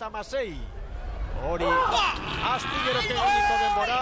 76. Hori Astillero eginiko denbora.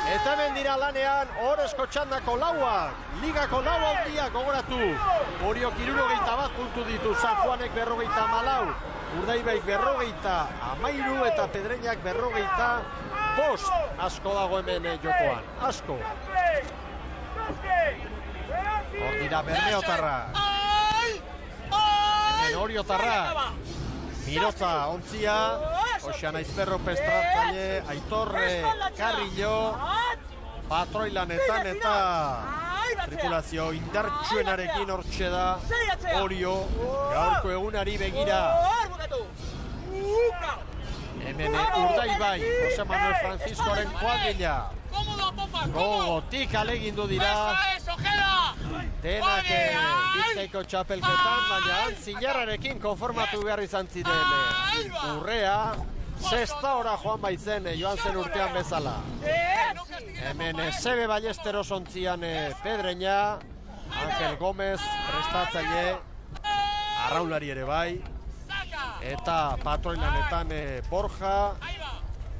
Eta hemen dira lanean Orezko txandako lauak. Ligako lau handiak gogoratu. Oriok 71 puntu ditu. San Juanek 54. Urdaibaik 53 eta Pedreñak 45. Asko dago hemen jokoan. Asko. Hor dira Bermeotarra. Hemen Oriotarra. Miroza ontzia. Oxan Aizperro pestratzaile. Aitorre Carrillo. Patroilanetan eta tripulazio indartsuenarekin hortxe da Orio. Gaurko egunari begira. Hemen Urdaibai, Jose Manuel Franciscoren kuadrilla. Gogotik alegindu dira. Denak Bizkaiko txapelketan, baina Zilarrarekin konformatu behar izan ziren. Urrea, sexta joan baitzen joan zen urtean bezala. Hemen Sebe Ballesteros ontzian Pedreña, Ángel Gómez prestatzaile, arraulari ere bai. Eta patroinanetan Borja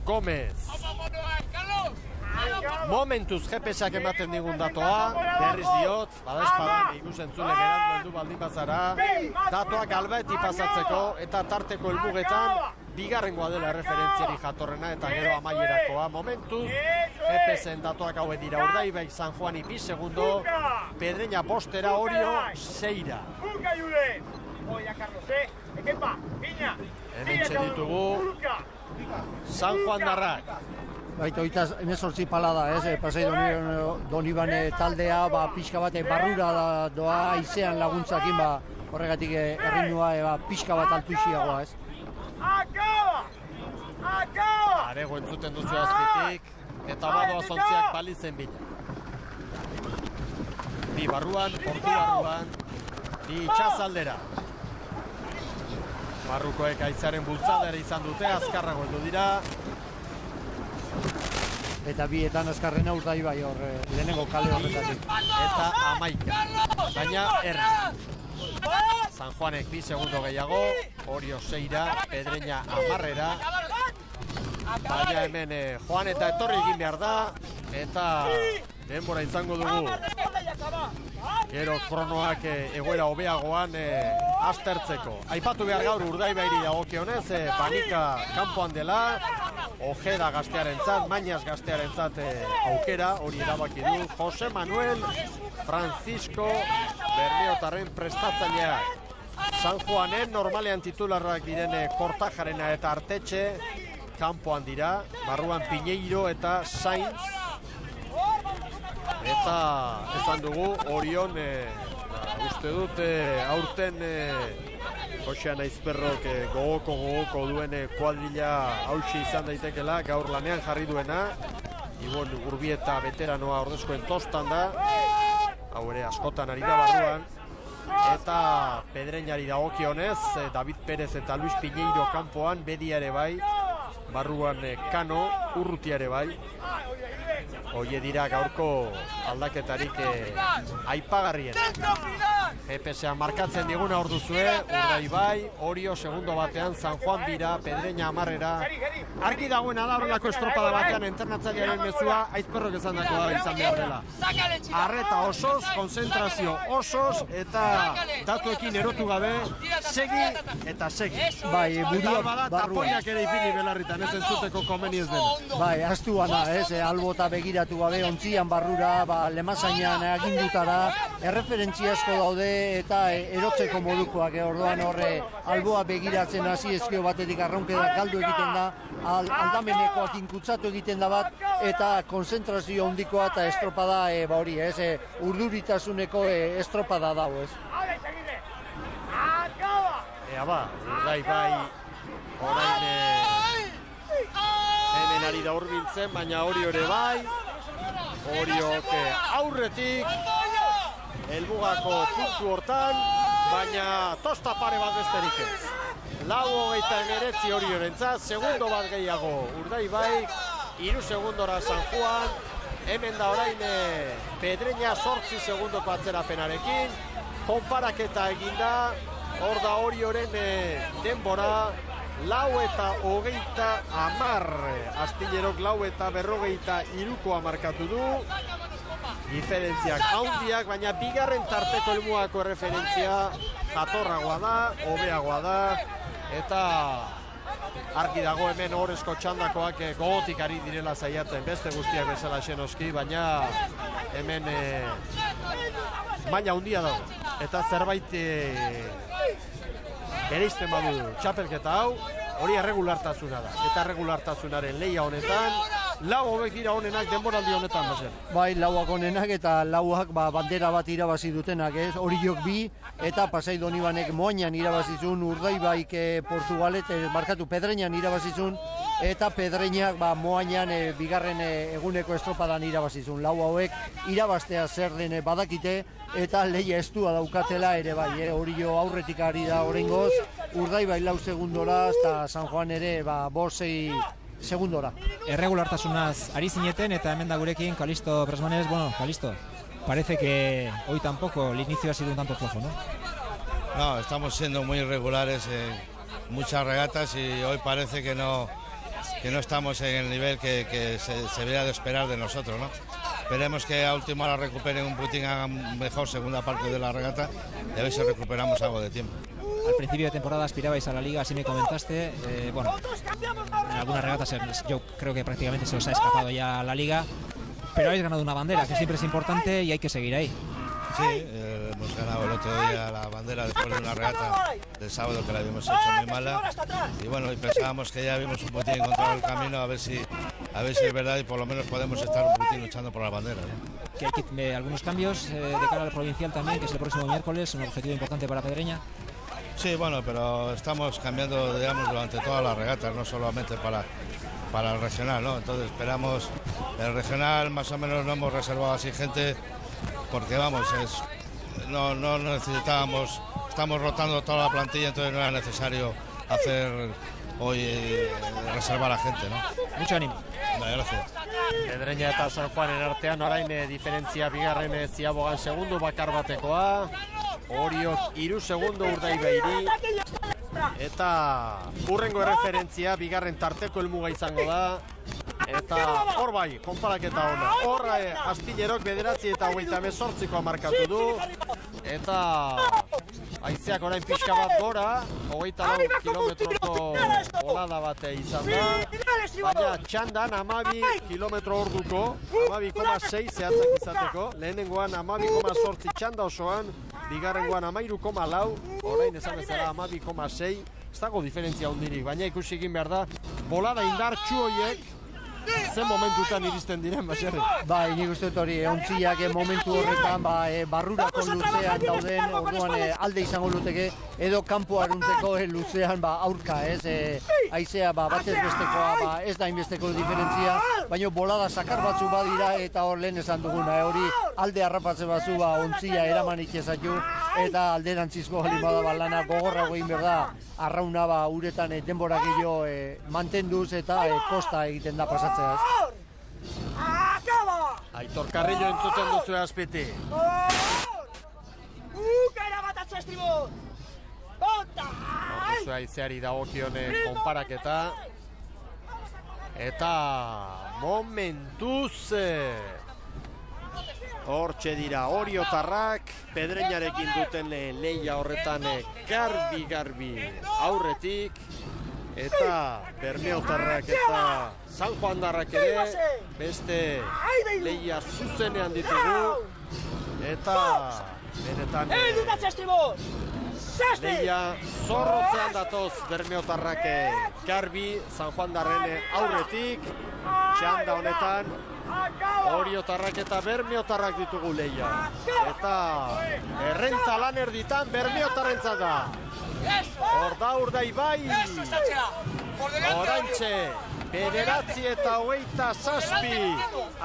Gómez. Momentuz GPS-ak ematen digun datoa, berriz diot, badaezpadan ikusentzule gerandu baldin bazara, datoak Albaeti pasatzeko eta tarteko helmugetan bigarrengoa dela referentziari jatorrena eta gero amaierakoa. Momentuz, GPS-en datoak hauek dira Urdaibaik San Juani 2 segundo, Pedreña postera, Orio 6. Hemen txeditugu San Juan darrak. Baita, emezortzi palada, Pasai Donibane taldea, pixka bat barrura doa aizean laguntzakin, horregatik errinua pixka bat altuixiagoa, ez? Arego entzuten duzu azpitik, eta badoa zontziak balizen bila. Bi barruan, portu barruan, bi itxasaldera. Barrukoek aizearen bultzadera izan dute, azkarrago heldu dira. Eta bietan azkarrena Urdaibai hor, lehenengo kale horretatik. Eta 11. Baina erri. San Juanek 2 segundo gehiago, Orio 6, Pedreña 10. Baina hemen Juan eta etorri egin behar da, eta denbora izango dugu. Gero kronoak egoera hobeagoan aztertzeko. Aipatu behar gaur Urdaibairi dagokionez, Panika kanpoan dela, Ojeda gaztearentzat, Mañas gaztearentzat aukera, hori erabaki du Jose Manuel Francisco Bermeotarren prestatzaileak. San Juanen normalean titularrak diren Kortajarena eta Artetxe kanpoan dira, barruan Piñeiro eta Sainz. Eta esan dugu Orion, uste dut aurten Josean Aizperrok gogoko duen kuadrilla hautsi izan daitekela, gaur lanean jarri duena. Ibon Urbieta veteranoa ordezkoen tostan da, hau ere askotan ari da barruan. Eta Pedreñari dagokionez, David Pérez eta Luis Piñeiro kanpoan, Bedia ere bai, barruan Kano, Urrutia ere bai. Hoie dira gaurko aldaketarik aipagarrien. GPS-a markatzen diguna hor duzue, Urdaibai, Orio segundo batean, San Juan bira, Pedreña 10. Argi dagoena da horrelako estropada batean entrenatzailearen mezua Aizperrok esan dakoa izan behar dela. Arreta osoz, konzentrazio osoz, eta datuekin erotu gabe, segi eta segi. Bai, burua barruan. Tapoiak ere ipini belarritan, ez entzuteko komeni ez dena. Bai, astu bana, albota begiratu gabe, ontzian barrura, lemazainan agindutara, erreferentzia asko daude eta erotzeko modukoak, orduan horre alboa begiratzen hasi ezkio batetik arraunkeda galdu egiten da, aldamenekoak inkutsatu egiten da bat, eta konzentrazio handikoa eta estropada hori, urduritasuneko estropada dago, ez? Ea ba, Urdaibai orain hemen ari da hurbiltzen, baina Orio ere bai, Oriok aurretik helmugako puntu hortan, baina tosta pare bat besterik ez. 4:29 Oriorentzat, segundo bat gehiago Urdaibai, 3 segundora San Juan, hemen da orain Pedreña 8 segundoko atzerapenarekin, konparaketa eginda, hor da Orioren denbora, 4:30, Astillerok 4:43 markatu du. Diferentziak haundiak, baina bigarren tarteko helmuako referentzia jatorragoa da, hobeagoa da, eta argi dago hemen horrezko txandakoak gogotik ari direla saiatzen, beste guztiak bezala xenoski, baina hemen maila handia dago, eta zerbait bereizten badu txapelketa hau, hori erregulartasuna da, eta erregulartasunaren lehia honetan, lau hobek dira honenak denboraldi honetan, baser. Bai, lauak honenak eta lauak bandera bat irabazi dutenak, Oriok 2 eta Pasai Donibanek Moañan irabazizun, Urdaibaik Portugalet, markatu Pedreñan irabazizun, eta Pedreñak Moañan bigarren eguneko estropadan irabazizun. Lau hauek irabaztea zer den badakite, eta lehia estua daukatela ere bai, Orio aurretik ari da oraingoz, Urdaibai 4 segundora, eta San Juan ere 5-6 segundora. Erregulartasunaz ari zineten eta hemen da gurekin Calisto Brasmanes. Bueno, Calisto, parece que hoy tampoco el inicio ha sido un tanto flojo, ¿no? No, estamos siendo muy irregulares en muchas regatas y hoy parece que no estamos en el nivel que se debería de esperar de nosotros, ¿no? Esperemos que a última hora recuperen un putín, hagan mejor segunda parte de la regata y a ver si recuperamos algo de tiempo. Al principio de temporada aspirabais a la Liga, así me comentaste. Bueno, en algunas regatas yo creo que prácticamente se os ha escapado ya la Liga, pero habéis ganado una bandera, que siempre es importante y hay que seguir ahí. Sí, hemos ganado el otro día la bandera después de una regata del sábado que la habíamos hecho muy mala. Y bueno, y pensábamos que ya habíamos un poquito encontrado el camino, a ver si es verdad y por lo menos podemos estar un poquito luchando por la bandera, ¿no? Que hay que algunos cambios de cara al provincial también, que es el próximo miércoles, un objetivo importante para Pedreña. Sí, bueno, pero estamos cambiando, digamos, durante todas las regatas, no solamente para el regional, ¿no? Entonces esperamos, el regional más o menos no hemos reservado así gente, porque vamos, no necesitábamos, estamos rotando toda la plantilla, entonces no era necesario hacer hoy reservar a gente, ¿no? Mucho ánimo. Vale, gracias. Pedreña eta San Juanen artean orain diferentzia bigarren Ziabogan segundu bakar batekoa, Oriok 3 segundu Urdaibairi, eta urrengo erreferentzia bigarren tarteko helmuga izango da, eta hor bai, konparaketa ona. Hor Astillerok 9:28 markatu du, eta haizeak orain pixka bat gora, 24 kilometroko bolada bate izan da, baina txandan 12 kilometro orduko, 12,6 zehatzak izateko, lehenengoan 12,8 txanda osoan, bigarrengoan 13,4, orain esan bezala 12,6, ez dago diferentzia hundirik, baina ikusi egin behar da, bolada indartsu horiek, zen momentutan iristen diren, baserri? Bai, nik uste dut hori, ontziak momentu horretan barrurako luzean dauden, orduan alde izango luteke, edo kanpo aruntzeko luzean aurka, ez? Haizea batez bestekoa, ez da inbesteko diferentzia, baina bolada sakar batzu badira, eta hor lehen esan duguna, hori alde harrapatze batzu ontzia eraman itxezatu, eta alderantzizko halimada lana gogorrago egin behar da, arrauna uretan denbora gehiago mantenduz eta kosta egiten da pasatzea. Aitor Carrillo entzuten duzu Azpiti. Duzu aizeari dagokione konparaketa. Eta momentuz hortxe dira oriotarrak, Pedreñarekin duten lehia horretan garbi aurretik, eta bermeotarrak eta San Juandarrak ere beste lehia zuzenean ditugu, eta benetan lehia zorrotzean datoz bermeotarrak garbi San Juandarren aurretik, txanda honetan oriotarrak eta bermeotarrak ditugu lehia, eta errenta lan erditan bermeotarrentzat da. Hor da Urdaibai, oraintxe 9:27,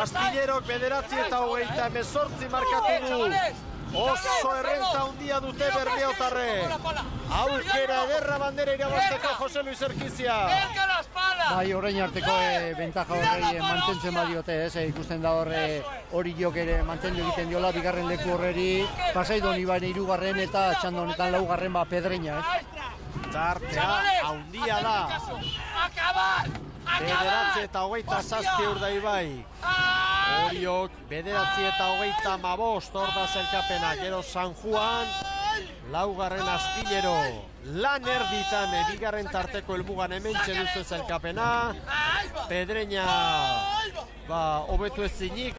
Astillerok 9:28 markatu du. Oso errenta handia dute bermeotarrek. Aukera ederra bandera irabazteko Jose Luis Erkizia. Bai, orain arteko bentaja horrei mantentzen badiote, ikusten da Oriok ere mantendu egiten diola, bigarren leku horreri, Pasai Doniban 3. eta txanda honetan 4. Pedreña, Tartea haundia da. Bederatzi eta hogeita zazpi Urdaibai. Oriok bederatzi eta hogeita mabost hor da zelkapena. Gero San Juan, laugarren Astillero. Lan erditan bigarren tarteko helmugan hemen txeduzu zelkapena. Pedreña hobetu ezinik.